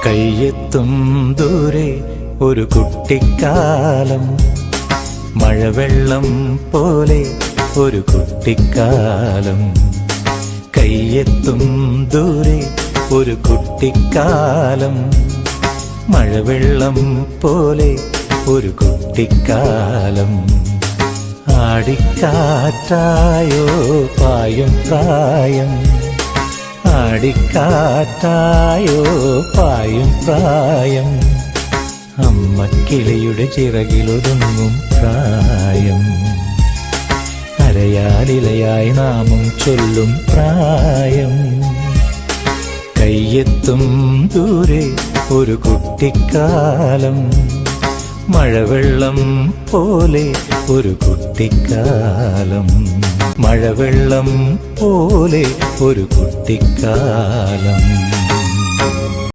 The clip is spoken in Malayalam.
കയ്യെത്തും ദൂരെ ഒരു കുട്ടിക്കാലം, മഴവെള്ളം പോലെ ഒരു കുട്ടിക്കാലം. കയ്യെത്തും ദൂരെ ഒരു കുട്ടിക്കാലം, മഴവെള്ളം പോലെ ഒരു കുട്ടിക്കാലം. ആടിക്കാറ്റായോ പായും പ്രായം, ആടിക്കാറ്റായോ പായും പ്രായം. അമ്മക്കിളിയുടെ ചിറകിലൊതുങ്ങും പ്രായം, അരയാലിലയായി നാമം ചൊല്ലും പ്രായം. കയ്യെത്തും ദൂരെ ഒരു കുട്ടിക്കാലം, മഴവെള്ളം പോലെ ഒരു കുട്ടിക്കാലം. മഴവെള്ളം പോലെ ഒരു കുട്ടിക്കാലം.